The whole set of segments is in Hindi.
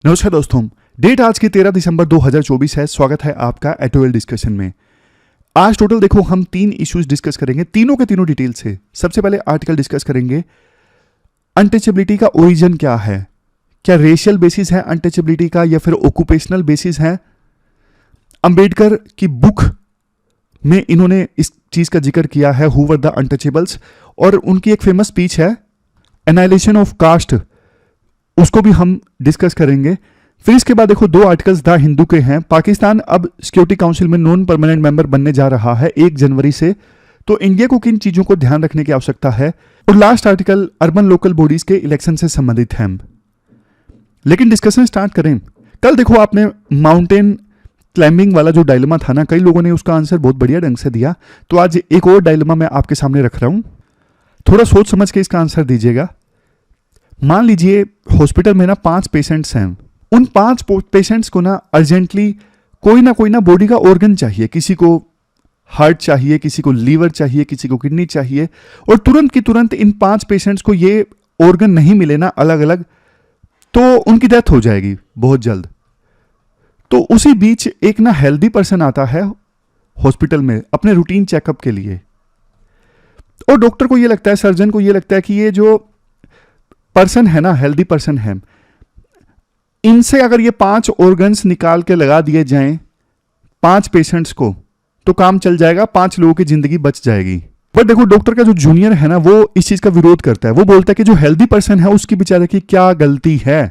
नमस्कार दोस्तों, डेट आज की 13 दिसंबर 2024 है। स्वागत है आपका एटोएल डिस्कशन में। आज टोटल देखो हम 3 इश्यूज डिस्कस करेंगे, तीनों के तीनों डिटेल से। सबसे पहले आर्टिकल डिस्कस करेंगे अनटचेबिलिटी का ओरिजिन क्या है, क्या रेशियल बेसिस है अनटचेबिलिटी का या फिर ऑक्यूपेशनल बेसिस है। अंबेडकर की बुक में इन्होंने इस चीज का जिक्र किया है, हु वर द अनटचेबल्स, और उनकी एक फेमस स्पीच है एनाइलेशन ऑफ कास्ट, उसको भी हम डिस्कस करेंगे। फिर इसके बाद देखो 2 आर्टिकल्स द हिंदू के हैं। पाकिस्तान अब सिक्योरिटी काउंसिल में नॉन परमानेंट मेंबर बनने जा रहा है 1 जनवरी से, तो इंडिया को किन चीजों को ध्यान रखने की आवश्यकता है। और last article urban local bodies के इलेक्शन से संबंधित है। लेकिन डिस्कशन स्टार्ट करें। कल देखो आपने माउंटेन क्लाइंबिंग वाला जो डायलेमा था ना, कई लोगों ने उसका आंसर बहुत बढ़िया ढंग से दिया, तो आज एक और डायलेमा मैं आपके सामने रख रहा हूं। थोड़ा सोच समझ के इसका आंसर दीजिएगा। मान लीजिए हॉस्पिटल में ना 5 पेशेंट्स हैं। उन 5 पेशेंट्स को ना अर्जेंटली कोई ना बॉडी का ऑर्गन चाहिए। किसी को हार्ट चाहिए, किसी को लीवर चाहिए, किसी को किडनी चाहिए, और तुरंत की तुरंत इन 5 पेशेंट्स को ये ऑर्गन नहीं मिले ना अलग अलग, तो उनकी डेथ हो जाएगी बहुत जल्द। तो उसी बीच एक ना हेल्दी पर्सन आता है हॉस्पिटल में अपने रूटीन चेकअप के लिए, और डॉक्टर को ये लगता है, सर्जन को ये लगता है कि ये जो पर्सन है ना, हेल्दी पर्सन है, इनसे अगर ये 5 ऑर्गन्स निकाल के लगा दिए जाएं 5 पेशेंट्स को, तो काम चल जाएगा, 5 लोगों की जिंदगी बच जाएगी। बट देखो डॉक्टर का जो जूनियर है ना, वो इस चीज का विरोध करता है। वो बोलता है कि जो हेल्दी पर्सन है उसकी बेचारे की क्या गलती है,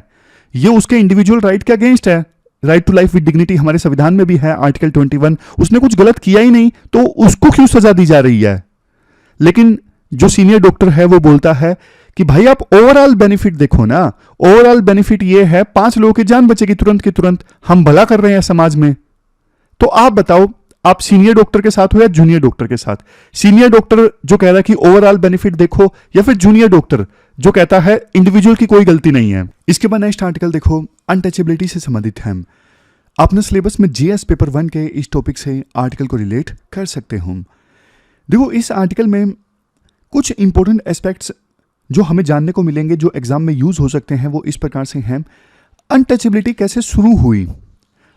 ये उसके इंडिविजुअल राइट के अगेंस्ट है। Right to life with dignity हमारे संविधान में भी है, आर्टिकल 21। उसने कुछ गलत किया ही नहीं, तो उसको क्यों सजा दी जा रही है। लेकिन जो सीनियर डॉक्टर है वो बोलता है कि भाई आप ओवरऑल बेनिफिट देखो ना। ओवरऑल बेनिफिट ये है 5 लोगों की जान बचेगी तुरंत की तुरंत, हम भला कर रहे हैं समाज में। तो आप बताओ, आप सीनियर डॉक्टर के साथ हो या जूनियर डॉक्टर के साथ। सीनियर डॉक्टर जो कह रहा है कि ओवरऑल बेनिफिट देखो, या फिर जूनियर डॉक्टर जो कहता है इंडिविजुअल की कोई गलती नहीं है। इसके बाद नेक्स्ट आर्टिकल देखो अनटचेबिलिटी से संबंधित है। आपने सिलेबस में जीएस पेपर 1 के इस टॉपिक से आर्टिकल को रिलेट कर सकते हो। देखो इस आर्टिकल में कुछ इंपॉर्टेंट एस्पेक्ट्स जो हमें जानने को मिलेंगे, जो एग्जाम में यूज हो सकते हैं, वो इस प्रकार से हैं। अनटचेबिलिटी कैसे शुरू हुई,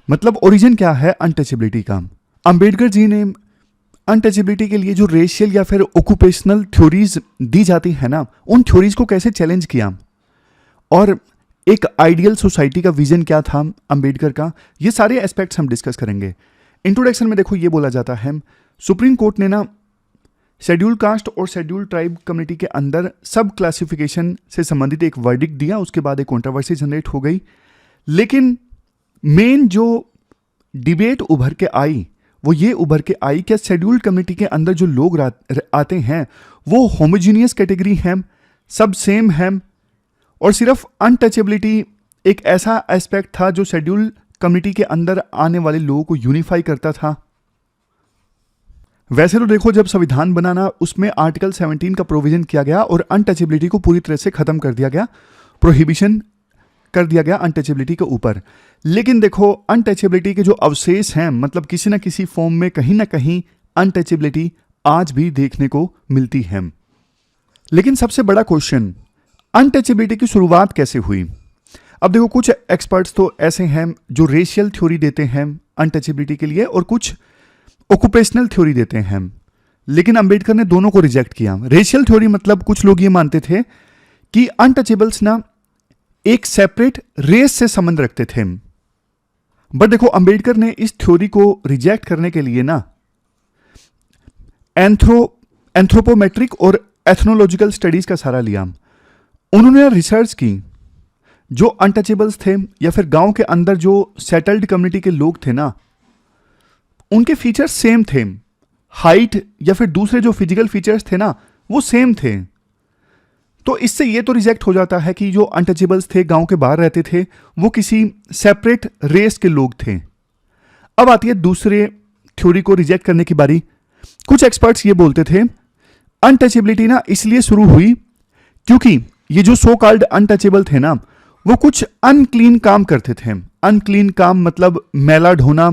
मतलब ओरिजिन क्या है अनटचेबिलिटी का। अंबेडकर जी ने अनटचेबिलिटी के लिए जो रेशियल या फिर ऑक्यूपेशनल थ्योरीज दी जाती है ना, उन थ्योरीज को कैसे चैलेंज किया, और एक आइडियल सोसाइटी का विजन क्या था अंबेडकर का, ये सारे एस्पेक्ट्स हम डिस्कस करेंगे। इंट्रोडक्शन में देखो ये बोला जाता है, सुप्रीम कोर्ट ने ना शेड्यूल कास्ट और शेड्यूल ट्राइब कम्युनिटी के अंदर सब क्लासिफिकेशन से संबंधित एक वर्डिक्ट दिया। उसके बाद एक कंट्रोवर्सी जनरेट हो गई, लेकिन मेन जो डिबेट उभर के आई वो ये उभर के आई कि शेड्यूल कम्युनिटी के अंदर जो लोग आते हैं वो होमोजीनियस कैटेगरी हैं, सब सेम हैं, और सिर्फ अनटचेबिलिटी एक ऐसा एस्पेक्ट था जो शेड्यूल कम्युनिटी के अंदर आने वाले लोगों को यूनिफाई करता था। वैसे तो देखो जब संविधान बनाना उसमें आर्टिकल 17 का प्रोविजन किया गया और अनटचेबिलिटी को पूरी तरह से खत्म कर दिया गया, प्रोहिबिशन कर दिया गया अनटचेबिलिटी के ऊपर। लेकिन देखो अनटचेबिलिटी के जो अवशेष हैं, मतलब किसी ना किसी फॉर्म में कहीं ना कहीं अनटचेबिलिटी आज भी देखने को मिलती है। लेकिन सबसे बड़ा क्वेश्चन, अनटचेबिलिटी की शुरुआत कैसे हुई। अब देखो कुछ एक्सपर्ट्स तो ऐसे हैं जो रेशियल थ्योरी देते हैं अनटचेबिलिटी के लिए, और कुछ ऑक्यूपेशनल थ्योरी देते हैं, लेकिन अंबेडकर ने दोनों को रिजेक्ट किया। रेशियल थ्योरी मतलब कुछ लोग ये मानते थे कि अनटचेबल्स ना एक सेपरेट रेस से संबंध रखते थे। बट देखो अंबेडकर ने इस थ्योरी को रिजेक्ट करने के लिए ना एंथ्रोपोमेट्रिक और एथनोलॉजिकल स्टडीज का सहारा लिया। उन्होंने रिसर्च की, जो अनटचेबल्स थे या फिर गांव के अंदर जो सेटल्ड कम्युनिटी के लोग थे ना, उनके फीचर्स सेम थे, हाइट या फिर दूसरे जो फिजिकल फीचर्स थे ना वो सेम थे। तो इससे ये तो रिजेक्ट हो जाता है कि जो अनटचेबल्स थे, गांव के बाहर रहते थे, वो किसी सेपरेट रेस के लोग थे। अब आती है दूसरे थ्योरी को रिजेक्ट करने की बारी। कुछ एक्सपर्ट्स ये बोलते थे अनटचेबिलिटी ना इसलिए शुरू हुई क्योंकि ये जो सो कॉल्ड अनटचेबल थे ना, वो कुछ अनक्लीन काम करते थे। अनक्लीन काम मतलब मैला ढोना,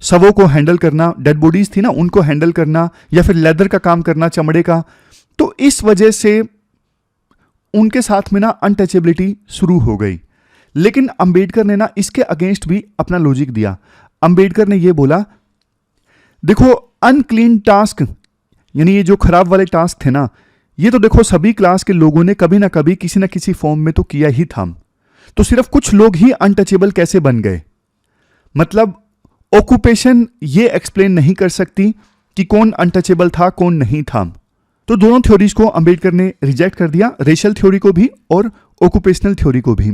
शवों को हैंडल करना, डेड बॉडीज थी ना उनको हैंडल करना, या फिर लेदर का काम करना, चमड़े का। तो इस वजह से उनके साथ में ना अनटचेबिलिटी शुरू हो गई। लेकिन अंबेडकर ने ना इसके अगेंस्ट भी अपना लॉजिक दिया। अंबेडकर ने ये बोला, देखो अनक्लीन टास्क, यानी ये जो खराब वाले टास्क थे ना, ये तो देखो सभी क्लास के लोगों ने कभी ना कभी किसी ना किसी फॉर्म में तो किया ही था। तो सिर्फ कुछ लोग ही अनटचेबल कैसे बन गए? मतलब ऑक्यूपेशन ये एक्सप्लेन नहीं कर सकती कि कौन अनटचेबल था कौन नहीं था। तो दोनों थ्योरीज को अंबेडकर ने रिजेक्ट कर दिया, रेशियल थ्योरी को भी और ऑक्यूपेशनल थ्योरी को भी।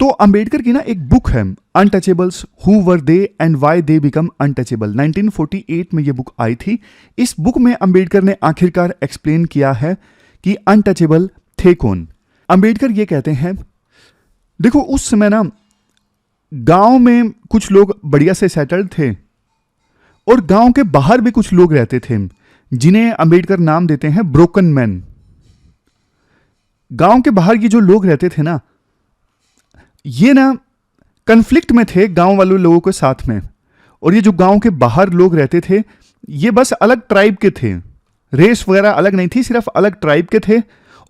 तो अंबेडकर की ना एक बुक है, untouchables, who were they and why they become untouchable, 1948 में ये बुक आई थी। इस बुक में अंबेडकर ने आखिरकार एक्सप्लेन किया है कि अनटचेबल थे कौन। अंबेडकर ये कहते हैं, देखो उस समय ना गांव में कुछ लोग बढ़िया से सेटल्ड थे और गांव के बाहर भी कुछ लोग रहते थे जिन्हें अंबेडकर नाम देते हैं ब्रोकन मैन। गांव के बाहर ये जो लोग रहते थे ना, ये ना कन्फ्लिक्ट में थे गांव वालों लोगों के साथ में। और ये जो गांव के बाहर लोग रहते थे, ये बस अलग ट्राइब के थे, रेस वगैरह अलग नहीं थी, सिर्फ अलग ट्राइब के थे।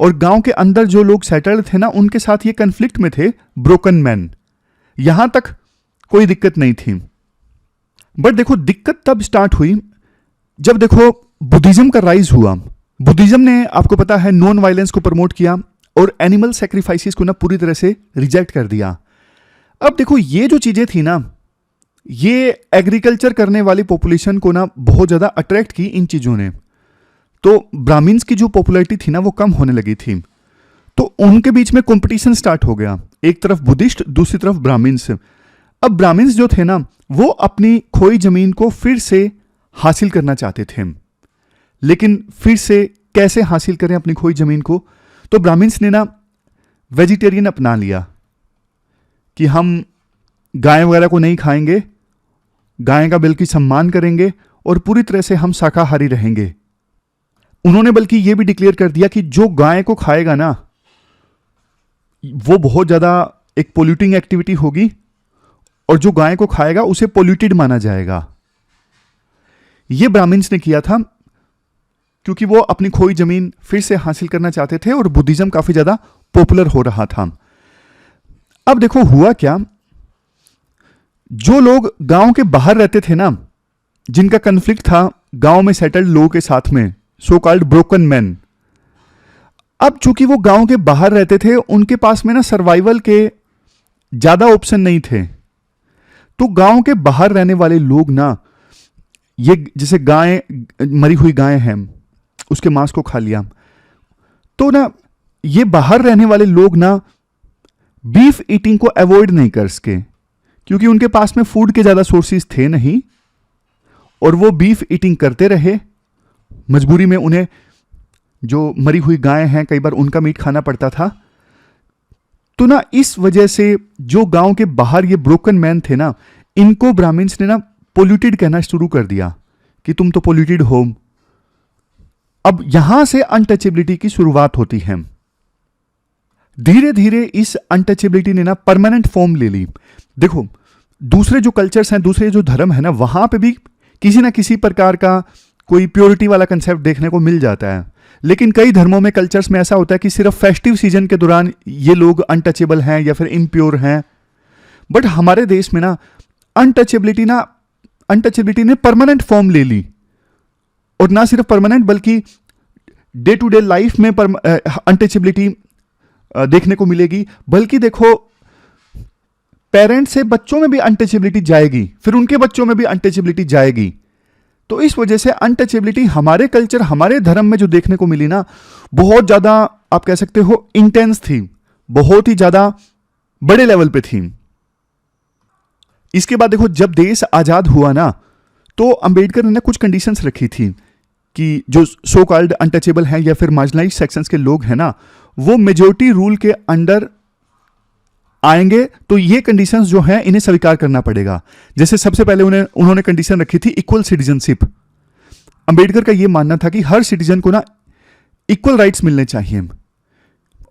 और गांव के अंदर जो लोग सेटल्ड थे ना, उनके साथ ये कन्फ्लिक्ट में थे ब्रोकन मैन। यहां तक कोई दिक्कत नहीं थी। बट देखो दिक्कत तब स्टार्ट हुई जब देखो बुद्धिज्म का राइज हुआ। बुद्धिज्म ने, आपको पता है, नॉन वायलेंस को प्रमोट किया और एनिमल सेक्रीफाइसेस को ना पूरी तरह से रिजेक्ट कर दिया। अब देखो ये जो चीजें थी ना, ये एग्रीकल्चर करने वाली पॉपुलेशन को ना बहुत ज्यादा अट्रैक्ट की इन चीजों ने। तो ब्राह्मण्स की जो पॉपुलैरिटी थी ना वो कम होने लगी थी। तो उनके बीच में कंपटीशन स्टार्ट हो गया, एक तरफ बुद्धिस्ट, दूसरी तरफ ब्राह्मण्स। अब ब्राह्मण्स जो थे ना, वो अपनी खोई जमीन को फिर से हासिल करना चाहते थे। लेकिन फिर से कैसे हासिल करें अपनी खोई जमीन को? तो ब्राह्मण्स ने ना वेजिटेरियन अपना लिया कि हम गाय वगैरह को नहीं खाएंगे, गाय का बल्कि सम्मान करेंगे और पूरी तरह से हम शाकाहारी रहेंगे। उन्होंने बल्कि यह भी डिक्लेयर कर दिया कि जो गाय को खाएगा ना, वो बहुत ज्यादा एक पोल्यूटिंग एक्टिविटी होगी और जो गाय को खाएगा उसे पोल्यूटेड माना जाएगा। यह ब्राह्मण्स ने किया था क्योंकि वो अपनी खोई जमीन फिर से हासिल करना चाहते थे और बुद्धिज्म काफी ज्यादा पॉपुलर हो रहा था। अब देखो हुआ क्या, जो लोग गांव के बाहर रहते थे ना, जिनका कन्फ्लिक्ट था गांव में सेटल्ड लोगों के साथ में, सो कॉल्ड ब्रोकन मैन, अब चूंकि वो गांव के बाहर रहते थे, उनके पास में ना सर्वाइवल के ज्यादा ऑप्शन नहीं थे। तो गांव के बाहर रहने वाले लोग ना, ये जैसे गाय, मरी हुई गाय है, उसके मांस को खा लिया। तो ना ये बाहर रहने वाले लोग ना बीफ ईटिंग को अवॉइड नहीं कर सके क्योंकि उनके पास में फूड के ज्यादा सोर्सेज थे नहीं और वो बीफ ईटिंग करते रहे। मजबूरी में उन्हें जो मरी हुई गाय हैं कई बार उनका मीट खाना पड़ता था। तो ना इस वजह से जो गांव के बाहर ये ब्रोकन मैन थे ना, इनको ब्राह्मण्स ने ना पोल्यूटेड कहना शुरू कर दिया कि तुम तो पोल्यूटेड हो। अब यहां से अनटचेबिलिटी की शुरुआत होती है। धीरे धीरे इस अनटचेबिलिटी ने ना परमानेंट फॉर्म ले ली। देखो दूसरे जो कल्चर्स हैं, दूसरे जो धर्म है ना, वहां पे भी किसी ना किसी प्रकार का कोई प्योरिटी वाला कंसेप्ट देखने को मिल जाता है। लेकिन कई धर्मों में, कल्चर्स में ऐसा होता है कि सिर्फ फेस्टिव सीजन के दौरान ये लोग अनटचेबल हैं या फिर इम्प्योर हैं। बट हमारे देश में ना अनटचेबिलिटी ने परमानेंट फॉर्म ले ली। और ना सिर्फ परमानेंट बल्कि डे टू डे लाइफ में अनटचेबिलिटी देखने को मिलेगी। बल्कि देखो पेरेंट्स से बच्चों में भी अनटचेबिलिटी जाएगी, फिर उनके बच्चों में भी अनटचेबिलिटी जाएगी। तो इस वजह से अनटचेबिलिटी हमारे कल्चर, हमारे धर्म में जो देखने को मिली ना, बहुत ज्यादा आप कह सकते हो इंटेंस थी, बहुत ही ज्यादा बड़े लेवल पे थी। इसके बाद देखो जब देश आजाद हुआ ना, तो अंबेडकर ने कुछ कंडीशंस रखी थी कि जो सो कॉल्ड अनटचेबल हैं या फिर मार्जिनलाइज्ड सेक्शंस के लोग हैं ना, वो मेजोरिटी रूल के अंडर आएंगे। तो ये कंडीशंस जो हैं इन्हें स्वीकार करना पड़ेगा। जैसे सबसे पहले उन्होंने कंडीशन रखी थी इक्वल सिटीजनशिप। अंबेडकर का ये मानना था कि हर सिटीजन को ना इक्वल राइट्स मिलने चाहिए।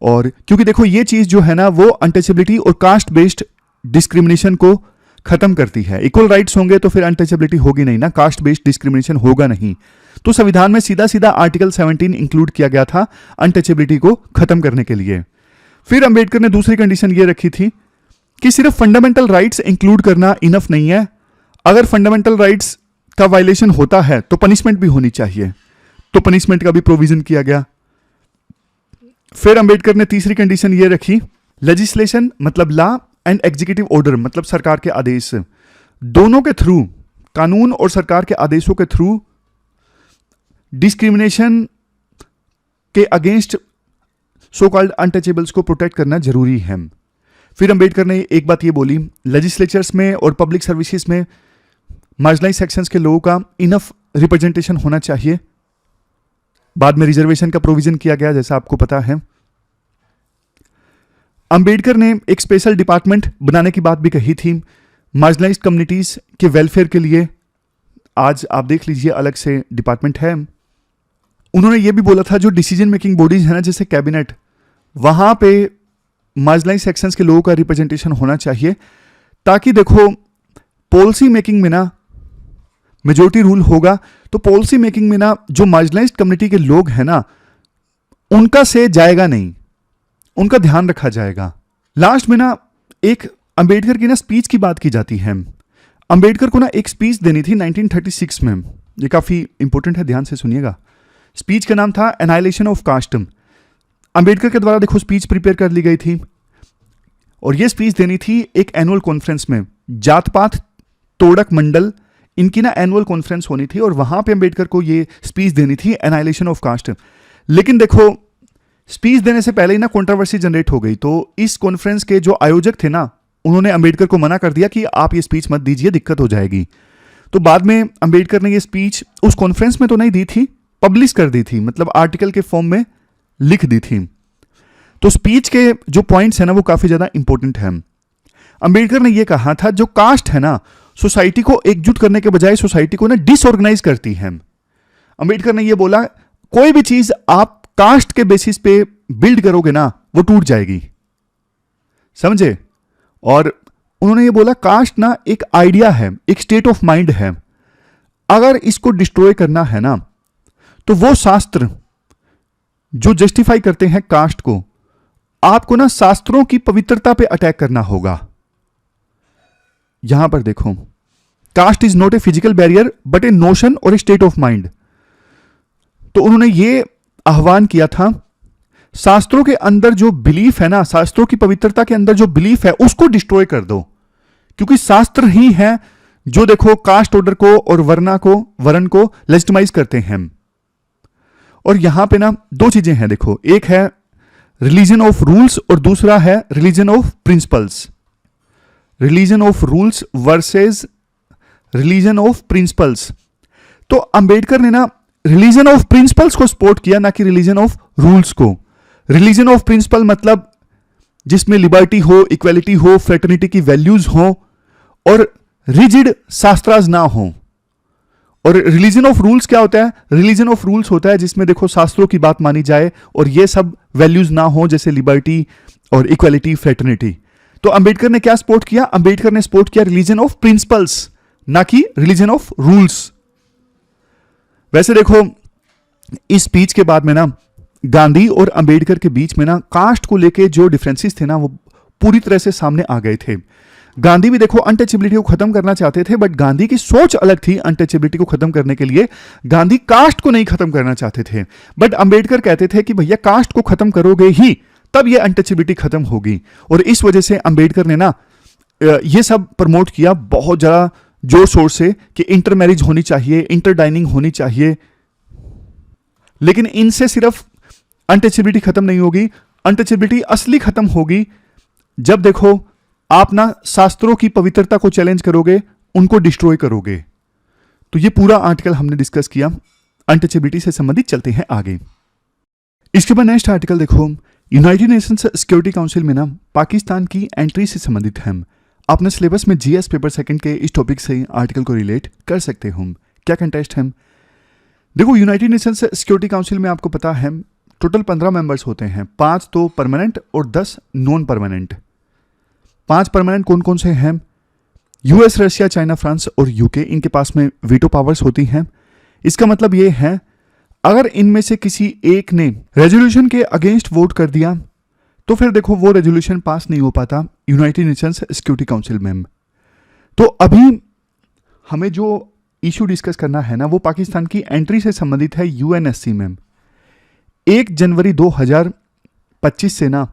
और क्योंकि देखो ये चीज जो है ना, वो अनटचेबिलिटी और कास्ट बेस्ड डिस्क्रिमिनेशन को खत्म करती है। इक्वल राइट्स होंगे तो फिर अनटचेबिलिटी होगी नहीं ना, कास्ट बेस्ड डिस्क्रिमिनेशन होगा नहीं। तो संविधान में सीधा सीधा आर्टिकल 17 इंक्लूड किया गया था अनटचेबिलिटी को खत्म करने के लिए। फिर अंबेडकर ने दूसरी कंडीशन ये रखी थी कि सिर्फ फंडामेंटल राइट्स इंक्लूड करना इनफ नहीं है, अगर फंडामेंटल राइट्स का वायलेशन होता है तो पनिशमेंट भी होनी चाहिए, तो पनिशमेंट का भी प्रोविजन किया गया। फिर अंबेडकर ने तीसरी कंडीशन ये रखी, लेजिस्लेशन मतलब लॉ एंड एग्जीक्यूटिव ऑर्डर मतलब सरकार के आदेश, दोनों के थ्रू, कानून और सरकार के आदेशों के थ्रू डिस्क्रिमिनेशन के अगेंस्ट सो कॉल्ड अनटचेबल्स को प्रोटेक्ट करना जरूरी है। फिर अंबेडकर ने एक बात ये बोली, लेजिस्लेचर्स में और पब्लिक सर्विसेज में मार्जिनलाइज सेक्शंस के लोगों का इनफ रिप्रेजेंटेशन होना चाहिए। बाद में रिजर्वेशन का प्रोविजन किया गया, जैसा आपको पता है। अंबेडकर ने एक स्पेशल डिपार्टमेंट बनाने की बात भी कही थी मार्जिनलाइज्ड कम्युनिटीज के वेलफेयर के लिए। आज आप देख लीजिए अलग से डिपार्टमेंट है। उन्होंने ये भी बोला था जो डिसीजन मेकिंग बॉडीज है ना, जैसे कैबिनेट, वहां पे मार्जिनलाइज्ड सेक्शंस के लोगों का रिप्रेजेंटेशन होना चाहिए, ताकि देखो पॉलिसी मेकिंग में ना मेजोरिटी रूल होगा, तो पॉलिसी मेकिंग में ना जो मार्जिनलाइज्ड कम्युनिटी के लोग हैं ना, उनका से जाएगा नहीं, उनका ध्यान रखा जाएगा। लास्ट में ना एक अंबेडकर की ना स्पीच की बात की जाती है। अंबेडकर को ना एक स्पीच देनी थी 1936 में, ये काफी इंपॉर्टेंट है, ध्यान से सुनिएगा। स्पीच का नाम था एनाइलेशन ऑफ कास्ट। अंबेडकर के द्वारा देखो स्पीच प्रिपेयर कर ली गई थी और ये स्पीच देनी थी एक एनुअल कॉन्फ्रेंस में। जात पात तोड़क मंडल इनकी ना एनुअल कॉन्फ्रेंस होनी थी और वहां पे अंबेडकर को ये स्पीच देनी थी एनाइलेशन ऑफ कास्ट। लेकिन देखो स्पीच देने से पहले ही ना कंट्रोवर्सी जनरेट हो गई, तो इस कॉन्फ्रेंस के जो आयोजक थे ना, उन्होंने अंबेडकर को मना कर दिया कि आप ये स्पीच मत दीजिए, दिक्कत हो जाएगी। तो बाद में अंबेडकर ने ये स्पीच उस कॉन्फ्रेंस में तो नहीं दी थी, पब्लिश कर दी थी, मतलब आर्टिकल के फॉर्म में लिख दी थी। तो स्पीच के जो पॉइंट्स है ना वो काफी ज्यादा इंपॉर्टेंट है। अंबेडकर ने ये कहा था जो कास्ट है ना, सोसाइटी को एकजुट करने के बजाय सोसाइटी को ना डिसऑर्गेनाइज करती है। अंबेडकर ने ये बोला कोई भी चीज आप कास्ट के बेसिस पे बिल्ड करोगे ना, वो टूट जाएगी, समझे। और उन्होंने ये बोला कास्ट ना एक आइडिया है, एक स्टेट ऑफ माइंड है, अगर इसको डिस्ट्रॉय करना है ना, तो वो शास्त्र जो जस्टिफाई करते हैं कास्ट को, आपको ना शास्त्रों की पवित्रता पे अटैक करना होगा। यहां पर देखो, caste is not a physical barrier but a notion और ए स्टेट ऑफ माइंड। तो उन्होंने ये आह्वान किया था, शास्त्रों के अंदर जो बिलीफ है ना, शास्त्रों की पवित्रता के अंदर जो बिलीफ है उसको डिस्ट्रॉय कर दो, क्योंकि शास्त्र ही है जो देखो कास्ट ऑर्डर को और वर्ण को लेजिटिमाइज करते हैं। और यहां पे ना दो चीजें हैं, देखो, एक है रिलीजन ऑफ रूल्स और दूसरा है religion of principles. Religion of rules versus religion of principles. तो अंबेडकर ने ना रिलीजन ऑफ प्रिंसिपल्स को सपोर्ट किया, ना कि रिलीजन ऑफ रूल्स को। रिलीजन ऑफ प्रिंसिपल मतलब जिसमें लिबर्टी हो, इक्वालिटी हो, फ्रेटर्निटी की वैल्यूज हो और रिजिड शास्त्राज ना हो। और रिलीजन ऑफ रूल्स क्या होता है? रिलीजन ऑफ रूल्स होता है जिसमें देखो शास्त्रों की बात मानी जाए और ये सब वैल्यूज ना हो, जैसे लिबर्टी और इक्वालिटी, फ्रेटर्निटी। तो अंबेडकर ने क्या सपोर्ट किया? अंबेडकर ने सपोर्ट किया रिलीजन ऑफ प्रिंसिपल्स, ना कि रिलीजन ऑफ रूल्स। वैसे देखो इस स्पीच के बाद में ना गांधी और अंबेडकर के बीच में ना कास्ट को लेके जो डिफरेंसेस थे ना वो पूरी तरह से सामने आ गए थे। गांधी भी देखो अनटचेबिलिटी को खत्म करना चाहते थे, बट गांधी की सोच अलग थी। अनटचेबिलिटी को खत्म करने के लिए गांधी कास्ट को नहीं खत्म करना चाहते थे, बट अंबेडकर कहते थे कि भैया कास्ट को खत्म करोगे ही तब ये अनटचेबिलिटी खत्म होगी। और इस वजह से अंबेडकर ने ना ये सब प्रमोट किया बहुत ज्यादा जोर शोर से कि इंटर मैरिज होनी चाहिए, इंटर डाइनिंग होनी चाहिए। लेकिन इनसे सिर्फ अनटचेबिलिटी खत्म नहीं होगी, अनटचेबिलिटी असली खत्म होगी जब देखो आप ना शास्त्रों की पवित्रता को चैलेंज करोगे, उनको डिस्ट्रॉय करोगे। तो ये पूरा आर्टिकल हमने डिस्कस किया अनटचेबिलिटी से संबंधित। चलते हैं आगे। इसके बाद नेक्स्ट आर्टिकल देखो, यूनाइटेड नेशंस सिक्योरिटी काउंसिल में ना पाकिस्तान की एंट्री से संबंधित है। अपने सिलेबस में जीएस पेपर सेकंड के इस टॉपिक से आर्टिकल को रिलेट कर सकते हो। क्या कंटेस्ट है? देखो यूनाइटेड नेशंस सिक्योरिटी काउंसिल में आपको पता है टोटल 15 मेंबर्स होते हैं, 5 तो परमानेंट और 10 नॉन परमानेंट। 5 परमानेंट कौन कौन से हैं? यूएस, रशिया, चाइना, फ्रांस और यूके। इनके पास में वीटो पावर्स होती हैं। इसका मतलब ये है अगर इनमें से किसी एक ने रेजोल्यूशन के अगेंस्ट वोट कर दिया तो फिर देखो वो रेजोल्यूशन पास नहीं हो पाता यूनाइटेड नेशंस सिक्योरिटी काउंसिल में। तो अभी हमें जो इशू डिस्कस करना है ना, वो पाकिस्तान की एंट्री से संबंधित है यूएनएससी में। 1 जनवरी 2025 से ना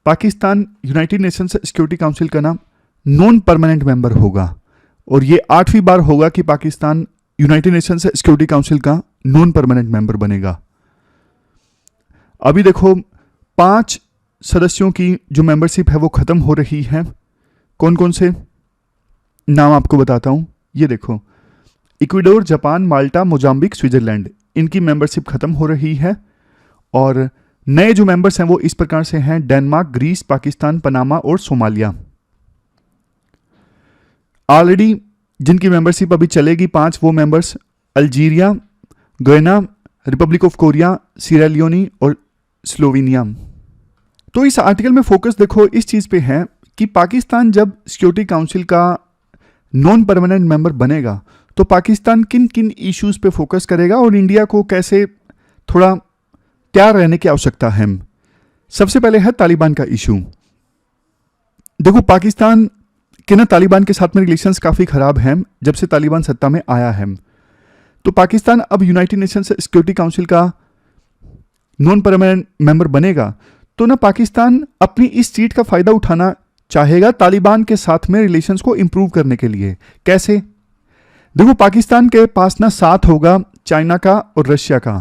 Pakistan United Nations Security council का ना नॉन परमानेंट मेंबर होगा, और ये 8वीं बार होगा कि Pakistan United Nations Security council का नॉन परमानेंट मेंबर बनेगा। अभी देखो 5 सदस्यों की जो मेंबरशिप है वो खत्म हो रही है। कौन कौन से नाम आपको बताता हूं, ये देखो, इक्वाडोर, जापान, माल्टा, मोजाम्बिक, स्विट्जरलैंड, इनकी मेंबरशिप खत्म हो रही है। और नए जो मेंबर्स हैं वो इस प्रकार से हैं: डेनमार्क, ग्रीस, पाकिस्तान, पनामा और सोमालिया। ऑलरेडी जिनकी मेंबरशिप अभी चलेगी 5 वो members Algeria, Guyana, Republic of Korea, Sira Leone और स्लोवेनिया। तो इस आर्टिकल में फोकस देखो इस चीज पे है कि पाकिस्तान जब सिक्योरिटी काउंसिल का नॉन परमानेंट मेंबर बनेगा तो पाकिस्तान किन किन इश्यूज पे फोकस करेगा और इंडिया को कैसे थोड़ा तैयार रहने की आवश्यकता है। सबसे पहले है तालिबान का इशू। देखो पाकिस्तान के ना तालिबान के साथ में रिलेशंस काफ़ी ख़राब हैं जब से तालिबान सत्ता में आया है। तो पाकिस्तान अब यूनाइटेड नेशंस सिक्योरिटी काउंसिल का नॉन परमानेंट मेंबर बनेगा तो ना पाकिस्तान अपनी इस सीट का फ़ायदा उठाना चाहेगा तालिबान के साथ में रिलेशंस को इंप्रूव करने के लिए। कैसे? देखो पाकिस्तान के पास ना साथ होगा चाइना का और रशिया का,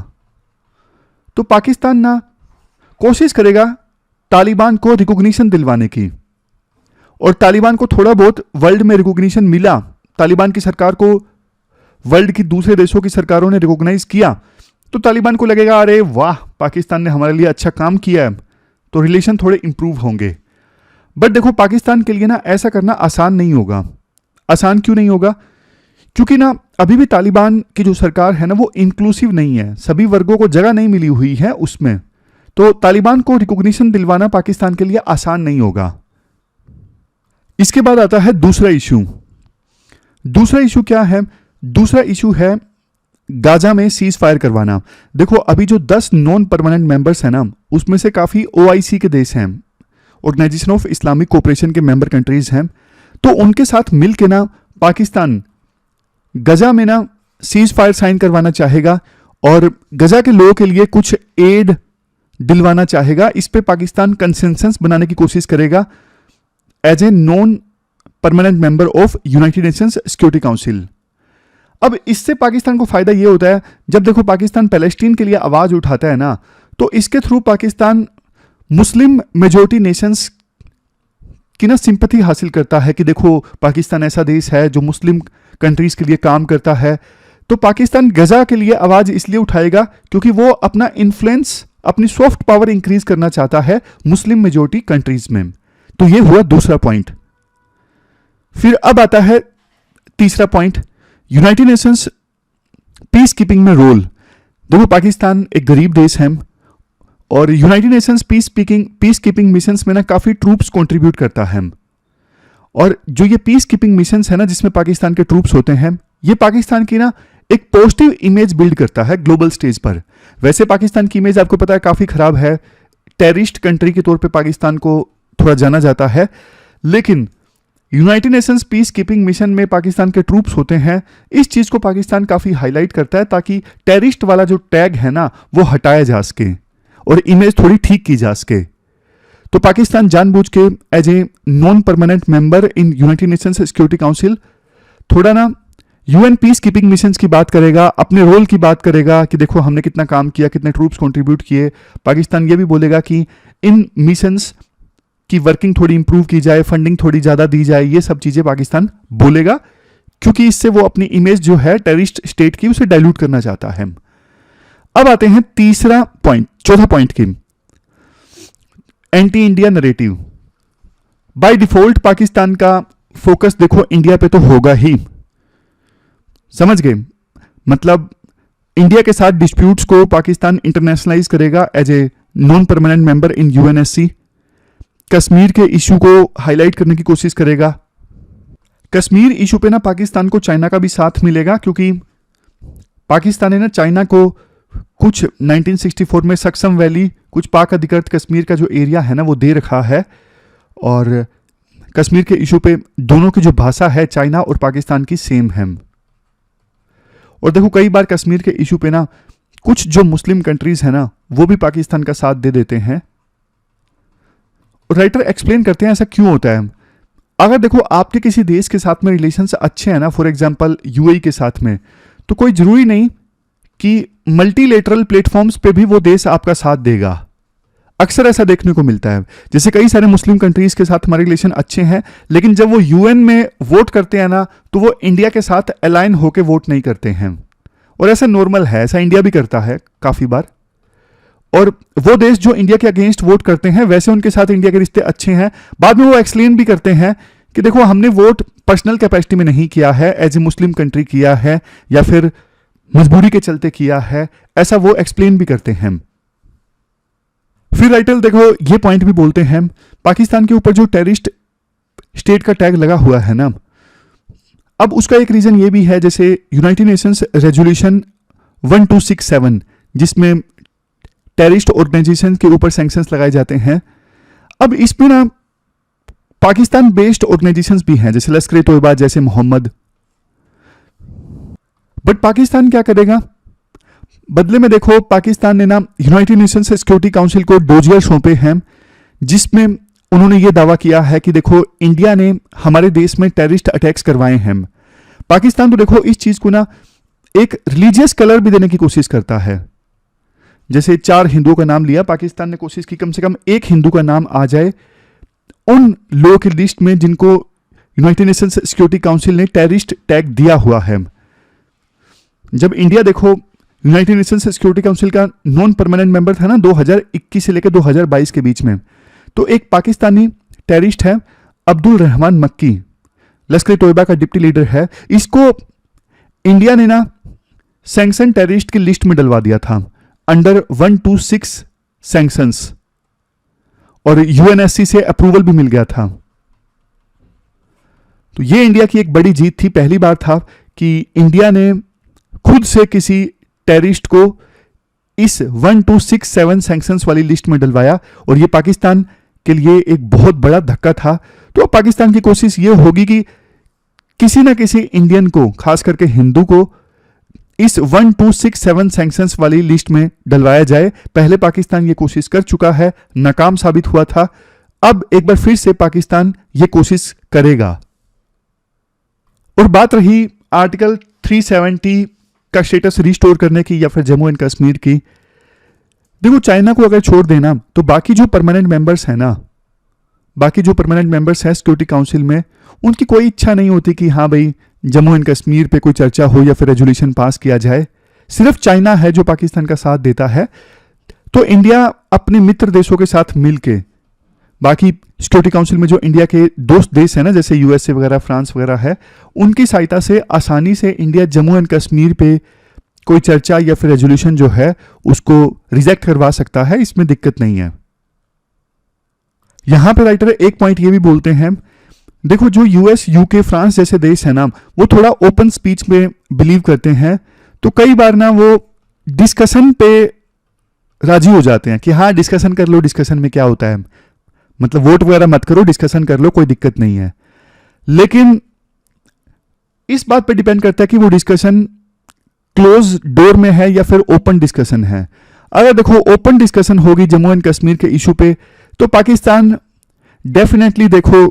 तो पाकिस्तान ना कोशिश करेगा तालिबान को रिकॉग्निशन दिलवाने की, और तालिबान को थोड़ा बहुत वर्ल्ड में रिकॉग्निशन मिला, तालिबान की सरकार को वर्ल्ड की दूसरे देशों की सरकारों ने रिकॉग्नाइज किया, तो तालिबान को लगेगा अरे वाह पाकिस्तान ने हमारे लिए अच्छा काम किया है, तो रिलेशन थोड़े इंप्रूव होंगे। बट देखो पाकिस्तान के लिए ना ऐसा करना आसान नहीं होगा। आसान क्यों नहीं होगा? क्योंकि ना अभी भी तालिबान की जो सरकार है ना वो इंक्लूसिव नहीं है, सभी वर्गों को जगह नहीं मिली हुई है उसमें, तो तालिबान को रिकॉग्निशन दिलवाना पाकिस्तान के लिए आसान नहीं होगा। इसके बाद आता है दूसरा इशू। दूसरा इशू क्या है? दूसरा इशू है गाजा में सीज फायर करवाना। देखो अभी जो 10 नॉन परमानेंट मेंबर्स हैं ना उसमें से काफ़ी OIC के देश हैं, ऑर्गेनाइजेशन ऑफ इस्लामिक कोऑपरेशन के मेंबर कंट्रीज हैं, तो उनके साथ मिल के ना पाकिस्तान गजा में ना सीज फायर साइन करवाना चाहेगा और गजा के लोगों के लिए कुछ एड दिलवाना चाहेगा। इस पे पाकिस्तान कंसेंसस बनाने की कोशिश करेगा as a non permanent member of United Nations Security Council. अब इससे पाकिस्तान को फायदा ये होता है, जब देखो पाकिस्तान पैलेस्टीन के लिए आवाज उठाता है ना, तो इसके through Pakistan Muslim majority Nations की ना सिंपैथी हासिल करता है कि देखो पाकिस्तान ऐसा देश है जो मुस्लिम कंट्रीज के लिए काम करता है। तो पाकिस्तान गजा के लिए आवाज इसलिए उठाएगा क्योंकि वो अपना इन्फ्लुएंस, अपनी सॉफ्ट पावर इंक्रीज करना चाहता है मुस्लिम मेजोरिटी कंट्रीज में। तो ये हुआ दूसरा पॉइंट। फिर अब आता है तीसरा point, United Nations peace keeping में रोल। देखो पाकिस्तान एक गरीब देश है और United Nations peace keeping missions में ना काफ़ी ट्रूप्स कंट्रीब्यूट करता है, और जो ये पीस कीपिंग मिशंस है ना जिसमें पाकिस्तान के ट्रूप्स होते हैं, ये पाकिस्तान की ना एक पॉजिटिव इमेज बिल्ड करता है ग्लोबल स्टेज पर। वैसे पाकिस्तान की इमेज आपको पता है काफ़ी ख़राब है, टेररिस्ट कंट्री के तौर पे पाकिस्तान को थोड़ा जाना जाता है, लेकिन United Nations peace keeping mission में पाकिस्तान के ट्रूप्स होते हैं, इस चीज़ को पाकिस्तान काफ़ी हाईलाइट करता है ताकि टेररिस्ट वाला जो टैग है ना वो हटाया जा सके और इमेज थोड़ी ठीक की जा सके। तो पाकिस्तान जानबूझ के as a non permanent member in United Nations Security Council थोड़ा ना यूएन पीस कीपिंग मिशंस की बात करेगा, अपने रोल की बात करेगा कि देखो हमने कितना काम किया, कितने ट्रूप्स कंट्रीब्यूट किए। पाकिस्तान ये भी बोलेगा कि इन मिशंस की वर्किंग थोड़ी इंप्रूव की जाए, फंडिंग थोड़ी ज़्यादा दी जाए, ये सब चीज़ें पाकिस्तान बोलेगा क्योंकि इससे वो अपनी इमेज जो है टेररिस्ट स्टेट की उसे डाइल्यूट करना चाहता है। अब आते हैं चौथा पॉइंट की, anti India narrative. By default Pakistan का फोकस देखो इंडिया पे तो होगा ही, समझ गए? मतलब इंडिया के साथ डिस्प्यूट्स को पाकिस्तान इंटरनेशनलाइज करेगा as a non permanent member in UNSC. Kashmir के इशू को हाईलाइट करने की कोशिश करेगा। कश्मीर इशू पे ना पाकिस्तान को चाइना का भी साथ मिलेगा क्योंकि पाकिस्तान ने ना चाइना को कुछ 1964 में सक्सम वैली, कुछ पाक अधिकृत कश्मीर का जो एरिया है ना वो दे रखा है। और कश्मीर के इशू पे दोनों की जो भाषा है चाइना और पाकिस्तान की सेम है। और देखो कई बार कश्मीर के इशू पे ना कुछ जो मुस्लिम कंट्रीज है ना वो भी पाकिस्तान का साथ दे देते हैं। और राइटर एक्सप्लेन करते हैं ऐसा क्यों होता है। अगर देखो आपके किसी देश के साथ में रिलेशंस अच्छे हैं ना, फॉर एग्जांपल यूएई के साथ में, तो कोई जरूरी नहीं कि मल्टीलेटरल प्लेटफॉर्म्स पे भी वो देश आपका साथ देगा। अक्सर ऐसा देखने को मिलता है। जैसे कई सारे मुस्लिम कंट्रीज के साथ हमारे रिलेशन अच्छे हैं, लेकिन जब वो यूएन में वोट करते हैं ना तो वो इंडिया के साथ अलाइन होकर वोट नहीं करते हैं। और ऐसा नॉर्मल है, ऐसा इंडिया भी करता है काफी बार। और वो देश जो इंडिया के अगेंस्ट वोट करते हैं वैसे उनके साथ इंडिया के रिश्ते अच्छे हैं। बाद में वो एक्सप्लेन भी करते हैं कि देखो हमने वोट पर्सनल कैपेसिटी में नहीं किया है, एज ए मुस्लिम कंट्री किया है या फिर मजबूरी के चलते किया है, ऐसा वो एक्सप्लेन भी करते हैं। फिर राइटर देखो ये पॉइंट भी बोलते हैं, पाकिस्तान के ऊपर जो टेररिस्ट स्टेट का टैग लगा हुआ है ना, अब उसका एक रीजन ये भी है, जैसे यूनाइटेड नेशंस रेजोल्यूशन 1267 जिसमें टेररिस्ट ऑर्गेनाइजेशन के ऊपर सैंक्शंस लगाए जाते हैं। अब इसमें ना पाकिस्तान बेस्ड ऑर्गेनाइजेशंस भी हैं, जैसे लश्कर ए तोयबा, जैसे मोहम्मद। बट पाकिस्तान क्या करेगा बदले में? देखो पाकिस्तान ने ना यूनाइटेड नेशंस सिक्योरिटी काउंसिल को डोजियर सौंपे हैं, जिसमें उन्होंने ये दावा किया है कि देखो इंडिया ने हमारे देश में टेररिस्ट अटैक्स करवाए हैं। पाकिस्तान तो देखो इस चीज को ना एक रिलीजियस कलर भी देने की कोशिश करता है। जैसे 4 हिंदुओं का नाम लिया, पाकिस्तान ने कोशिश की कम से कम एक हिंदू का नाम आ जाए उन लोगों की लिस्ट में जिनको यूनाइटेड नेशंस सिक्योरिटी काउंसिल ने टेररिस्ट टैग दिया हुआ है। जब इंडिया देखो यूनाइटेड नेशंस सिक्योरिटी काउंसिल का नॉन परमानेंट मेंबर था ना 2021 से लेकर 2022 के बीच में, तो एक पाकिस्तानी टेररिस्ट है अब्दुल रहमान मक्की, लश्कर ए तोयबा का डिप्टी लीडर है। इसको इंडिया ने ना सैंक्शन टेररिस्ट की लिस्ट में डलवा दिया था अंडर 126 सैंक्शंस, और यूएनएससी से अप्रूवल भी मिल गया था। तो ये इंडिया की एक बड़ी जीत थी। पहली बार था कि इंडिया ने खुद से किसी टेररिस्ट को इस 1267 सैंक्शंस वाली लिस्ट में डलवाया, और ये पाकिस्तान के लिए एक बहुत बड़ा धक्का था। तो अब पाकिस्तान की कोशिश ये होगी कि किसी ना किसी इंडियन को, खास करके हिंदू को, इस 1267 सैंक्शंस वाली लिस्ट में डलवाया जाए। पहले पाकिस्तान ये कोशिश कर चुका है, नाकाम साबित हुआ था। अब एक बार फिर से पाकिस्तान ये कोशिश करेगा। और बात रही आर्टिकल 370 का स्टेटस रिस्टोर करने की या फिर जम्मू एंड कश्मीर की, देखो चाइना को अगर छोड़ देना तो बाकी जो परमानेंट मेंबर्स हैं ना, बाकी जो परमानेंट मेंबर्स हैं सिक्योरिटी काउंसिल में, उनकी कोई इच्छा नहीं होती कि हाँ भाई जम्मू एंड कश्मीर पे कोई चर्चा हो या फिर रेजोल्यूशन पास किया जाए। सिर्फ चाइना है जो पाकिस्तान का साथ देता है। तो इंडिया अपने मित्र देशों के साथ मिलके, बाकी सिक्योरिटी काउंसिल में जो इंडिया के दोस्त देश हैं ना, जैसे यूएसए वगैरह, फ्रांस वगैरह है, उनकी सहायता से आसानी से इंडिया जम्मू एंड कश्मीर पे कोई चर्चा या फिर रेजोल्यूशन जो है उसको रिजेक्ट करवा सकता है। इसमें दिक्कत नहीं है। यहां पे राइटर एक पॉइंट ये भी बोलते हैं, देखो जो यूएस, यूके, फ्रांस जैसे देश है ना, वो थोड़ा ओपन स्पीच में बिलीव करते हैं। तो कई बार ना वो डिस्कशन पे राजी हो जाते हैं कि हाँ डिस्कशन कर लो, डिस्कशन में क्या होता है, मतलब वोट वगैरह मत करो, डिस्कशन कर लो, कोई दिक्कत नहीं है। लेकिन इस बात पे डिपेंड करता है कि वो डिस्कशन क्लोज डोर में है या फिर ओपन डिस्कशन है। अगर देखो ओपन डिस्कशन होगी जम्मू एंड कश्मीर के इशू पे, तो पाकिस्तान डेफिनेटली देखो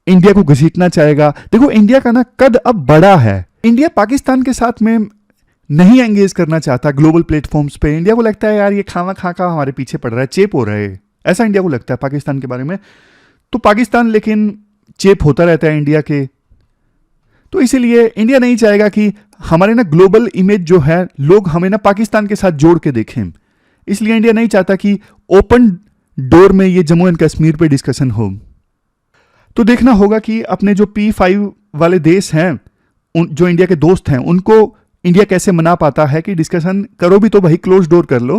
इंडिया को घसीटना चाहेगा। देखो इंडिया का ना कद अब बड़ा है। इंडिया पाकिस्तान के साथ में नहीं एंगेज करना चाहता ग्लोबल प्लेटफॉर्म्स पे। इंडिया को लगता है यार ये खामा खा का हमारे पीछे पड़ रहा है, चेप हो रहा है, ऐसा इंडिया को लगता है पाकिस्तान के बारे में। तो पाकिस्तान लेकिन चेप होता रहता है इंडिया के। तो इसीलिए इंडिया नहीं चाहेगा कि हमारे ना ग्लोबल इमेज जो है लोग हमें ना पाकिस्तान के साथ जोड़ के देखें। इसलिए इंडिया नहीं चाहता कि ओपन डोर में ये जम्मू एंड कश्मीर पे डिस्कशन हो। तो देखना होगा कि अपने जो P5 वाले देश हैं, जो इंडिया के दोस्त हैं, उनको इंडिया कैसे मना पाता है कि डिस्कशन करो भी तो भाई क्लोज डोर कर लो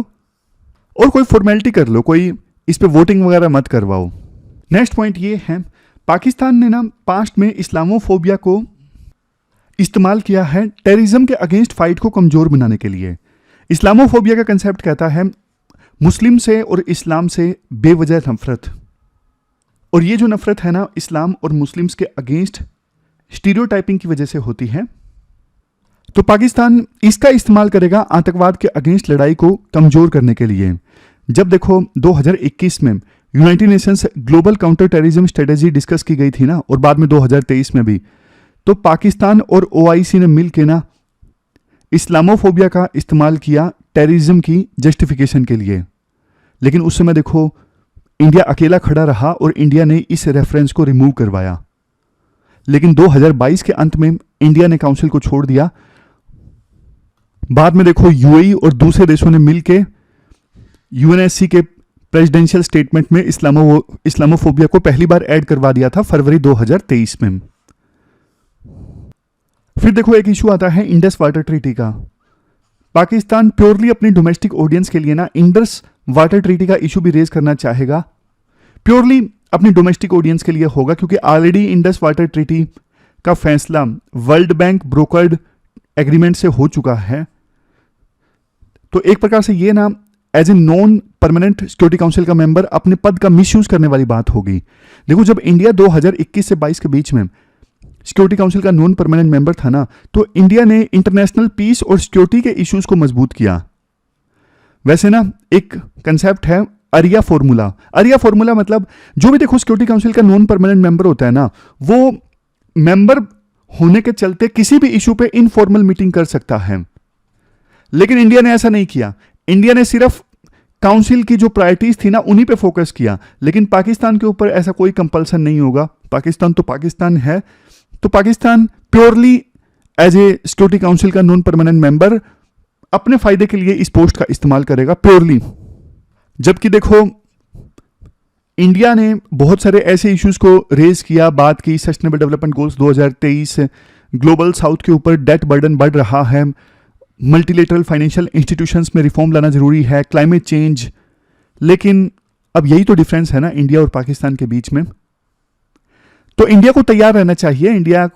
और कोई फॉर्मेलिटी कर लो, कोई इस पे वोटिंग वगैरह मत करवाओ। नेक्स्ट पॉइंट ये है, पाकिस्तान ने ना पास्ट में इस्लामोफोबिया को इस्तेमाल किया है टेररिज्म के अगेंस्ट फाइट को कमजोर बनाने के लिए। इस्लामोफोबिया का कंसेप्ट कहता है मुस्लिम से और इस्लाम से बेवजह नफरत, और ये जो नफरत है ना इस्लाम और मुस्लिम्स के अगेंस्ट स्टीरियोटाइपिंग की वजह से होती है। तो पाकिस्तान इसका इस्तेमाल करेगा आतंकवाद के अगेंस्ट लड़ाई को कमजोर करने के लिए। जब देखो 2021 में United Nations global counter terrorism strategy discuss की गई थी ना, और बाद में 2023 में भी, तो पाकिस्तान और ओआईसी ने मिलकर ना इस्लामोफोबिया का इस्तेमाल किया टेररिज्म की जस्टिफिकेशन के लिए। लेकिन उस समय देखो इंडिया अकेला खड़ा रहा और इंडिया ने इस रेफरेंस को रिमूव करवाया। लेकिन 2022 के अंत में इंडिया ने काउंसिल को छोड़ दिया। बाद में देखो यूएई और दूसरे देशों ने मिलकर यूएनएससी के प्रेसिडेंशियल स्टेटमेंट में इस्लामोफोबिया को पहली बार ऐड करवा दिया था फरवरी 2023 में। फिर देखो एक इशू आता है इंडस वाटर ट्रीटी का। पाकिस्तान प्योरली अपनी डोमेस्टिक ऑडियंस के लिए ना इंडस वाटर ट्रीटी का इशू भी रेज करना चाहेगा, प्योरली अपनी डोमेस्टिक ऑडियंस के लिए होगा, क्योंकि ऑलरेडी इंडस वाटर ट्रीटी का फैसला वर्ल्ड बैंक ब्रोकर्ड एग्रीमेंट से हो चुका है। तो एक प्रकार से ये ना as a non permanent security council का मेंबर अपने पद का मिसयूज करने वाली बात होगी। देखो जब इंडिया 2021 से 22 के बीच में सिक्योरिटी काउंसिल का नॉन परमानेंट मेंबर था ना, तो इंडिया ने इंटरनेशनल पीस और सिक्योरिटी के इश्यूज को मजबूत किया। वैसे ना एक कंसेप्ट है अरिया फॉर्मूला। अरिया फॉर्मूला मतलब जो भी देखो सिक्योरिटी काउंसिल का नॉन परमानेंट मेंबर होता है ना, वो मेंबर होने के चलते किसी भी इशू पे इनफॉर्मल मीटिंग कर सकता है। लेकिन इंडिया ने ऐसा नहीं किया। इंडिया ने सिर्फ काउंसिल की जो प्रायोरिटीज थी ना उन्हीं पे फोकस किया। लेकिन पाकिस्तान के ऊपर ऐसा कोई कंपल्सन नहीं होगा। पाकिस्तान तो पाकिस्तान है, तो Pakistan purely as a security council का नॉन परमानेंट मेंबर अपने फायदे के लिए इस पोस्ट का इस्तेमाल करेगा प्योरली। जबकि देखो इंडिया ने बहुत सारे ऐसे इश्यूज को रेज किया, बात की sustainable development goals 2023, global south के ऊपर डेट बर्डन बढ़ रहा है, मल्टीलेटरल फाइनेंशियल इंस्टीट्यूशंस में रिफॉर्म लाना जरूरी है, क्लाइमेट चेंज। लेकिन अब यही तो डिफरेंस है ना इंडिया और पाकिस्तान के बीच में। तो इंडिया को तैयार रहना चाहिए। इंडिया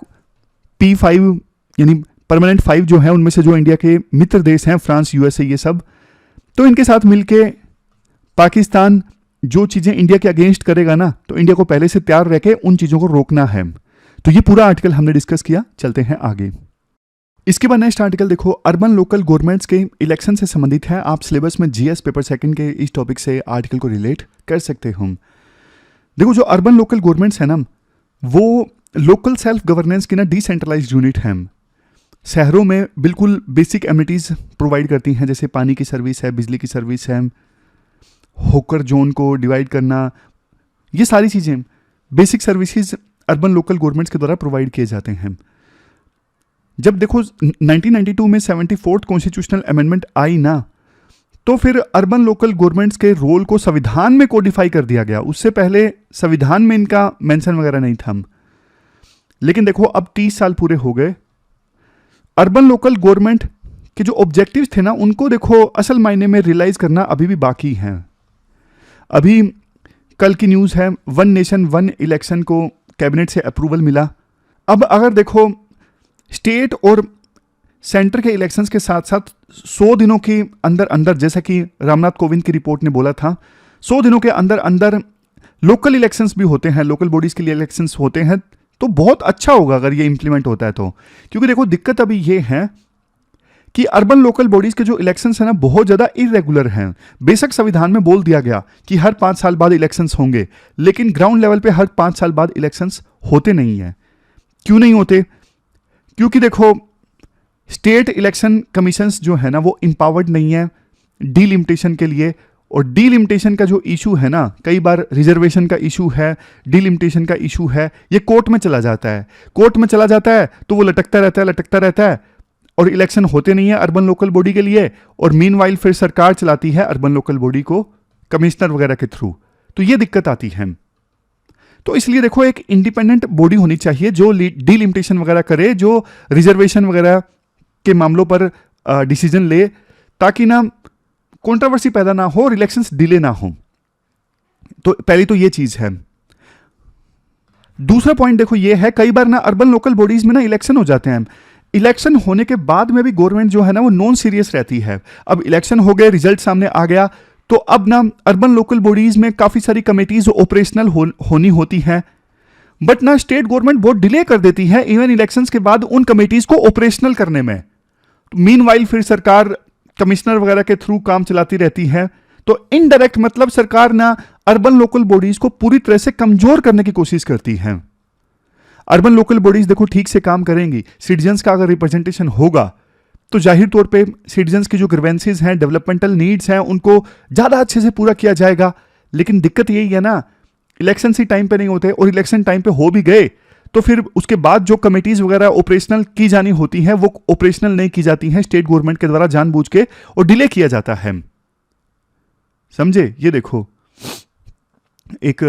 P5 यानी परमानेंट 5 जो है उनमें से जो इंडिया के मित्र देश हैं फ्रांस, यूएसए, ये सब, तो इनके साथ मिलके पाकिस्तान जो चीजें इंडिया के अगेंस्ट करेगा ना, तो इंडिया को पहले से तैयार रह के उन चीजों को रोकना है। तो ये पूरा आर्टिकल हमने डिस्कस किया। चलते हैं आगे। इसके बाद नेक्स्ट आर्टिकल देखो अर्बन लोकल गवर्नमेंट्स के इलेक्शन से संबंधित है। आप सिलेबस में जीएस पेपर सेकंड के इस टॉपिक से आर्टिकल को रिलेट कर सकते हो। देखो जो अर्बन लोकल गवर्नमेंट्स है ना, वो लोकल सेल्फ गवर्नेंस की ना डिसेंट्रलाइज्ड यूनिट है। शहरों में बिल्कुल बेसिक एमिनिटीज प्रोवाइड करती हैं, जैसे पानी की सर्विस है, बिजली की सर्विस है, होकर जोन को डिवाइड करना, ये सारी चीज़ें basic services urban local governments के द्वारा प्रोवाइड किए जाते हैं। जब देखो 1992 में 74th कॉन्स्टिट्यूशनल अमेंडमेंट आई ना, तो फिर अर्बन लोकल गवर्नमेंट्स के रोल को संविधान में कोडिफाई कर दिया गया। उससे पहले संविधान में इनका मेंशन वगैरह नहीं था। लेकिन देखो अब 30 साल पूरे हो गए। अर्बन लोकल गवर्नमेंट के जो ऑब्जेक्टिव्स थे ना, उनको देखो असल मायने में रियलाइज करना अभी भी बाकी है। अभी कल की न्यूज़ है, वन नेशन वन इलेक्शन को कैबिनेट से अप्रूवल मिला। अब अगर देखो स्टेट और सेंटर के इलेक्शंस के साथ साथ 100 दिनों के अंदर अंदर, जैसा कि रामनाथ कोविंद की रिपोर्ट ने बोला था, 100 दिनों के अंदर अंदर लोकल इलेक्शंस भी होते हैं, लोकल बॉडीज के लिए इलेक्शंस होते हैं, तो बहुत अच्छा होगा अगर ये इंप्लीमेंट होता है तो। क्योंकि देखो दिक्कत अभी ये है कि अर्बन लोकल बॉडीज के जो इलेक्शंस हैं ना, बहुत ज़्यादा इरेगुलर हैं। बेशक संविधान में बोल दिया गया कि हर 5 साल बाद इलेक्शंस होंगे, लेकिन ग्राउंड लेवल पे हर 5 साल बाद इलेक्शंस होते नहीं हैं। क्यों नहीं होते? क्योंकि देखो स्टेट इलेक्शन कमीशंस जो है ना, वो इंपावर्ड नहीं है डीलिमिटेशन के लिए। और डीलिमिटेशन का जो इशू है ना, कई बार रिजर्वेशन का इशू है, डीलिमिटेशन का इशू है, ये कोर्ट में चला जाता है। कोर्ट में चला जाता है तो वो लटकता रहता है और इलेक्शन होते नहीं है अर्बन लोकल बॉडी के लिए। और मीनवाइल फिर सरकार चलाती है अर्बन लोकल बॉडी को कमिश्नर वगैरह के थ्रू। तो ये दिक्कत आती है। तो इसलिए देखो एक इंडिपेंडेंट बॉडी होनी चाहिए जो डीलिमिटेशन वगैरह करे, जो रिजर्वेशन वगैरह के मामलों पर डिसीजन ले, ताकि ना कंट्रोवर्सी पैदा ना हो और इलेक्शंस डिले ना हो। तो पहली तो ये चीज है। दूसरा पॉइंट देखो ये है, कई बार ना अर्बन लोकल बॉडीज में ना इलेक्शन हो जाते हैं। इलेक्शन होने के बाद में भी गवर्नमेंट जो है ना वो नॉन सीरियस रहती है। अब इलेक्शन हो गए, रिजल्ट सामने आ गया, तो अब ना अर्बन लोकल बॉडीज में काफी सारी कमेटीज ऑपरेशनल होनी होती हैं, बट ना स्टेट गवर्नमेंट बहुत डिले कर देती है इवन इलेक्शंस के बाद उन कमेटीज को ऑपरेशनल करने में। मीनवाइल फिर सरकार कमिश्नर वगैरह के थ्रू काम चलाती रहती है। तो इनडायरेक्ट मतलब सरकार ना अर्बन लोकल बॉडीज को पूरी तरह से कमजोर करने की कोशिश करती है। अर्बन लोकल बॉडीज देखो ठीक से काम करेंगी, सिटीजन्स का अगर रिप्रेजेंटेशन होगा तो जाहिर तौर पे सिटीजन्स की जो ग्रीवेंसेस हैं, डेवलपमेंटल नीड्स हैं, उनको ज़्यादा अच्छे से पूरा किया जाएगा। लेकिन दिक्कत यही है ना, इलेक्शन ही टाइम पे नहीं होते, और इलेक्शन टाइम पे हो भी गए तो फिर उसके बाद जो कमेटीज वगैरह ऑपरेशनल की जानी होती हैं वो ऑपरेशनल नहीं की जाती हैं स्टेट गवर्नमेंट के द्वारा जानबूझ के, और डिले किया जाता है। समझे? ये देखो एक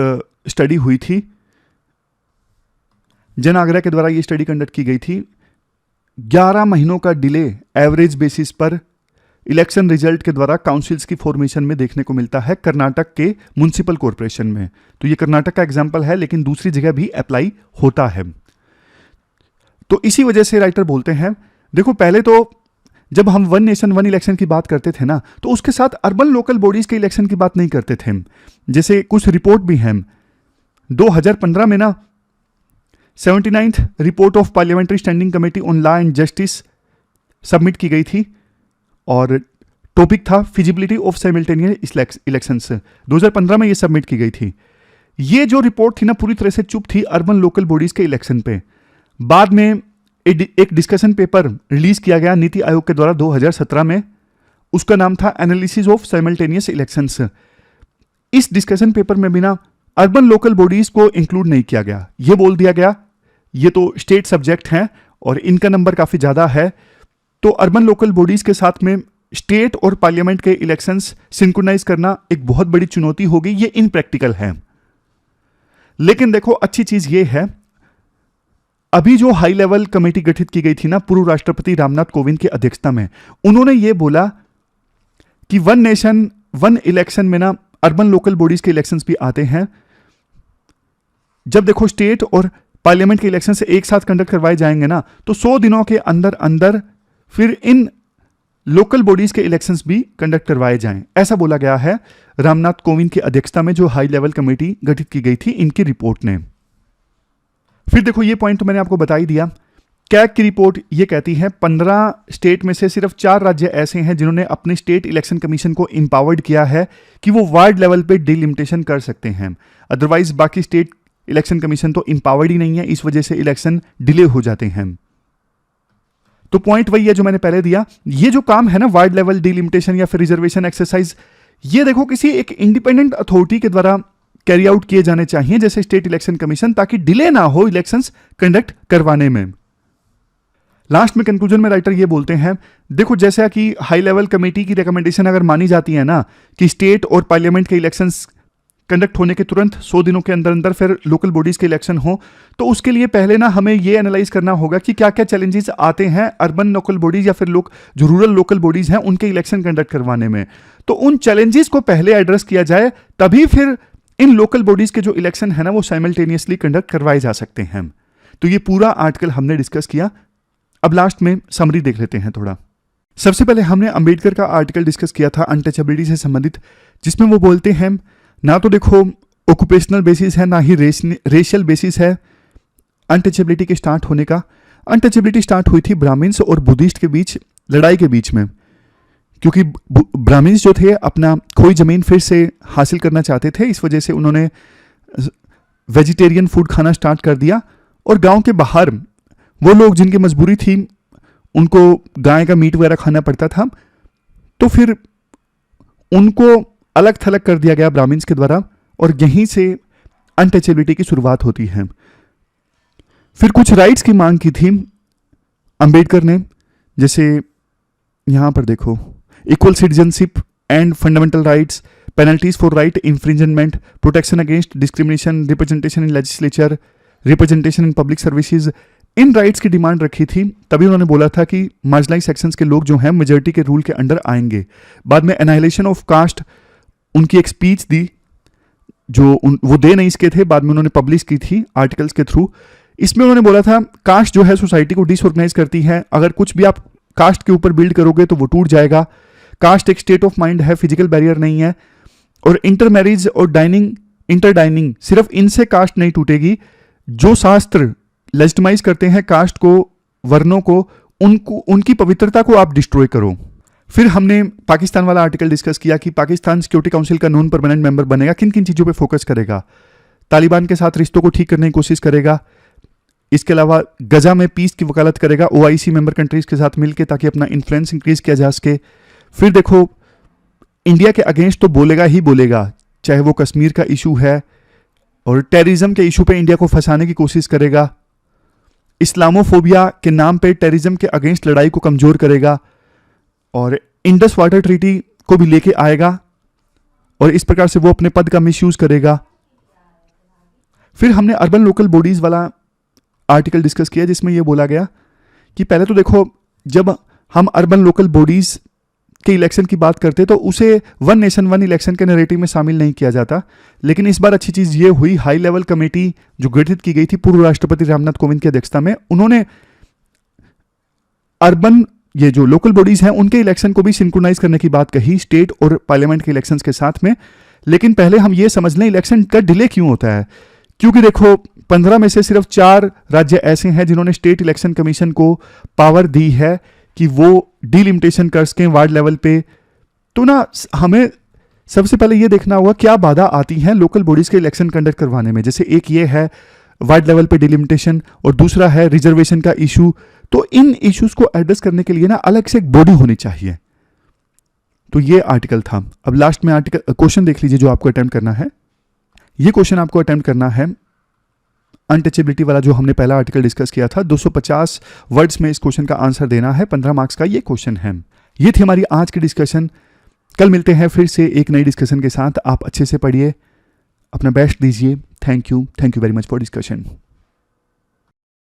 स्टडी हुई थी, जन आगरा के द्वारा ये स्टडी कंडक्ट की गई थी। 11 महीनों का डिले एवरेज बेसिस पर इलेक्शन रिजल्ट के द्वारा काउंसिल्स की फॉर्मेशन में देखने को मिलता है कर्नाटक के म्युनिसिपल कॉरपोरेशन में। तो ये कर्नाटक का एग्जांपल है, लेकिन दूसरी जगह भी अप्लाई होता है। तो इसी वजह से राइटर बोलते हैं, देखो पहले तो जब हम वन नेशन वन इलेक्शन की बात करते थे ना, तो उसके साथ अर्बन लोकल बॉडीज के इलेक्शन की बात नहीं करते थे। जैसे कुछ रिपोर्ट भी हैं 2015 में ना 79th report of parliamentary standing committee on law and justice submit की गई थी, और टॉपिक था फिजिबिलिटी ऑफ साइमल्टेनियस इलेक्शंस। 2015 में ये सबमिट की गई थी। ये जो रिपोर्ट थी ना पूरी तरह से चुप थी अर्बन लोकल बॉडीज के इलेक्शन पे। बाद में एक डिस्कशन पेपर रिलीज किया गया नीति आयोग के द्वारा 2017 में, उसका नाम था एनालिसिस ऑफ साइमल्टेनियस इलेक्शंस। इस डिस्कशन पेपर में भी ना अर्बन लोकल बॉडीज को इंक्लूड नहीं किया गया। ये बोल दिया गया ये तो स्टेट सब्जेक्ट हैं और इनका नंबर काफी ज्यादा है, तो अर्बन लोकल बॉडीज के साथ में स्टेट और पार्लियामेंट के इलेक्शंस सिंक्रोनाइज करना एक बहुत बड़ी चुनौती होगी, ये इनप्रैक्टिकल है। लेकिन देखो अच्छी चीज ये है, अभी जो हाई लेवल कमेटी गठित की गई थी ना पूर्व राष्ट्रपति रामनाथ कोविंद की अध्यक्षता में, उन्होंने ये बोला कि वन नेशन वन इलेक्शन में ना अर्बन लोकल बॉडीज के इलेक्शंस भी आते हैं। जब देखो स्टेट और पार्लियामेंट के इलेक्शन से एक साथ कंडक्ट करवाए जाएंगे ना, तो 100 दिनों के अंदर अंदर फिर इन लोकल बॉडीज के इलेक्शंस भी कंडक्ट करवाए जाएं, ऐसा बोला गया है रामनाथ कोविंद की अध्यक्षता में जो हाई लेवल कमेटी गठित की गई थी इनकी रिपोर्ट ने। फिर देखो ये पॉइंट तो मैंने आपको बता ही दिया। कैग की रिपोर्ट ये कहती है 15 स्टेट में से सिर्फ 4 राज्य ऐसे हैं जिन्होंने अपने स्टेट इलेक्शन कमीशन को इंपावर्ड किया है कि वो वार्ड लेवल पे डिलिमिटेशन कर सकते हैं। अदरवाइज बाकी स्टेट इलेक्शन कमीशन तो इंपावर्ड ही नहीं है, इस वजह से इलेक्शन डिले हो जाते हैं। तो पॉइंट वही है जो मैंने पहले दिया, ये जो काम है ना वार्ड लेवल डिलिमिटेशन या फिर रिजर्वेशन एक्सरसाइज, ये देखो किसी एक इंडिपेंडेंट अथॉरिटी के द्वारा कैरी आउट किए जाने चाहिए जैसे स्टेट इलेक्शन कमीशन, ताकि डिले ना हो इलेक्शंस कंडक्ट करवाने में। लास्ट में कंक्लूजन में राइटर ये बोलते हैं, देखो जैसा कि हाई लेवल कमेटी की रिकमेंडेशन अगर मानी जाती है ना कि स्टेट और पार्लियामेंट के इलेक्शंस कंडक्ट होने के तुरंत 100 दिनों के अंदर अंदर फिर लोकल बॉडीज के इलेक्शन हो, तो उसके लिए पहले ना हमें ये एनालाइज करना होगा कि क्या क्या चैलेंजेस आते हैं अर्बन लोकल बॉडीज या फिर जो रूरल लोकल बॉडीज हैं उनके इलेक्शन कंडक्ट करवाने में। तो उन चैलेंजेस को पहले एड्रेस किया जाए, तभी फिर इन लोकल बॉडीज के जो इलेक्शन है ना वो साइमल्टेनियसली कंडक्ट करवाए जा सकते हैं। तो ये पूरा आर्टिकल हमने डिस्कस किया। अब लास्ट में समरी देख लेते हैं थोड़ा। सबसे पहले हमने अंबेडकर का आर्टिकल डिस्कस किया था अनटचेबिलिटी से संबंधित, जिसमें वो बोलते हैं ना तो देखो ऑक्यूपेशनल बेसिस है ना ही रेशियल बेसिस है अनटचेबिलिटी के स्टार्ट होने का। अनटचेबिलिटी स्टार्ट हुई थी ब्राह्मण्स और बुद्धिस्ट के बीच लड़ाई के बीच में, क्योंकि ब्राह्मण्स जो थे अपना खोई जमीन फिर से हासिल करना चाहते थे, इस वजह से उन्होंने वेजिटेरियन फूड खाना स्टार्ट कर दिया। और गांव के बाहर वो लोग जिनकी मजबूरी थी उनको गाय का मीट वगैरह खाना पड़ता था, तो फिर उनको अलग थलग कर दिया गया ब्राह्मण्स के द्वारा, और यहीं से अनटचेबिलिटी की शुरुआत होती है। फिर कुछ राइट्स की मांग की थी अंबेडकर ने, जैसे यहां पर देखो equal citizenship and fundamental rights, penalties for right infringement, protection against discrimination, representation in legislature, representation in public services, in rights की डिमांड रखी थी। तभी उन्होंने बोला था कि मार्जिनलाइज्ड सेक्शंस के लोग जो हैं मेजॉरिटी के रूल के अंडर आएंगे। बाद में एनाहिलेशन ऑफ कास्ट उनकी एक स्पीच दी जो वो दे नहीं सके थे, बाद में उन्होंने पब्लिश की थी आर्टिकल्स के थ्रू। इसमें उन्होंने बोला था कास्ट जो है सोसाइटी को डिसऑर्गेनाइज करती है, अगर कुछ भी आप कास्ट के ऊपर बिल्ड करोगे तो वो टूट जाएगा। कास्ट एक स्टेट ऑफ माइंड है, फिजिकल बैरियर नहीं है। और इंटरमैरिज और इंटरडाइनिंग सिर्फ इनसे कास्ट नहीं टूटेगी। जो शास्त्र लेजिटिमाइज करते हैं कास्ट को, वर्णों को, उनकी पवित्रता को आप डिस्ट्रॉय करो। फिर हमने पाकिस्तान वाला आर्टिकल डिस्कस किया कि पाकिस्तान सिक्योरिटी काउंसिल का नॉन परमानेंट मेंबर बनेगा, किन किन चीज़ों पे फोकस करेगा। तालिबान के साथ रिश्तों को ठीक करने की कोशिश करेगा, इसके अलावा गजा में पीस की वकालत करेगा OIC मेंबर कंट्रीज के साथ मिलकर, ताकि अपना इन्फ्लुएंस इंक्रीज किया जा सके। फिर देखो इंडिया के अगेंस्ट तो बोलेगा ही बोलेगा, चाहे वो कश्मीर का इशू है, और टेररिज्म के इशू पे इंडिया को फंसाने की कोशिश करेगा। इस्लामोफोबिया के नाम पे टेररिज्म के अगेंस्ट लड़ाई को कमजोर करेगा, और इंडस वाटर ट्रीटी को भी लेके आएगा, और इस प्रकार से वो अपने पद का मिसयूज करेगा। फिर हमने अर्बन लोकल बॉडीज वाला आर्टिकल डिस्कस किया, जिसमें ये बोला गया कि पहले तो देखो जब हम अर्बन लोकल बॉडीज के इलेक्शन की बात करते तो उसे वन नेशन वन इलेक्शन के नैरेटिव में शामिल नहीं किया जाता, लेकिन इस बार अच्छी चीज ये हुई, हाई लेवल कमेटी जो गठित की गई थी पूर्व राष्ट्रपति रामनाथ कोविंद की अध्यक्षता में, उन्होंने अर्बन ये जो लोकल बॉडीज हैं उनके इलेक्शन को भी सिंक्रोनाइज करने की बात कही, स्टेट और पार्लियामेंट के इलेक्शंस के साथ में। लेकिन पहले हम ये समझ लें इलेक्शन का डिले क्यों होता है, क्योंकि देखो 15 में से सिर्फ 4 राज्य ऐसे हैं जिन्होंने स्टेट इलेक्शन कमीशन को पावर दी है कि वो डिलिमिटेशन कर सकें वार्ड लेवल पे। तो ना हमें सबसे पहले ये देखना होगा क्या बाधा आती हैं लोकल बॉडीज के इलेक्शन कंडक्ट करवाने में। जैसे एक ये है वार्ड लेवल पे डिलिमिटेशन, और दूसरा है रिजर्वेशन का इशू। तो इन इश्यूज को एड्रेस करने के लिए ना अलग से एक बॉडी होनी चाहिए। तो ये आर्टिकल था। अब लास्ट में आर्टिकल क्वेश्चन देख लीजिए जो आपको अटेम्प्ट करना है। ये क्वेश्चन आपको अटेम्प्ट करना है अनटचेबिलिटी वाला, जो हमने पहला आर्टिकल डिस्कस किया था। 250 वर्ड्स में इस क्वेश्चन का आंसर देना है, 15 मार्क्स का ये क्वेश्चन है। ये थी हमारी आज की डिस्कशन। कल मिलते हैं फिर से एक नई डिस्कशन के साथ। आप अच्छे से पढ़िए, अपना बेस्ट दीजिए। Thank you very much for discussion.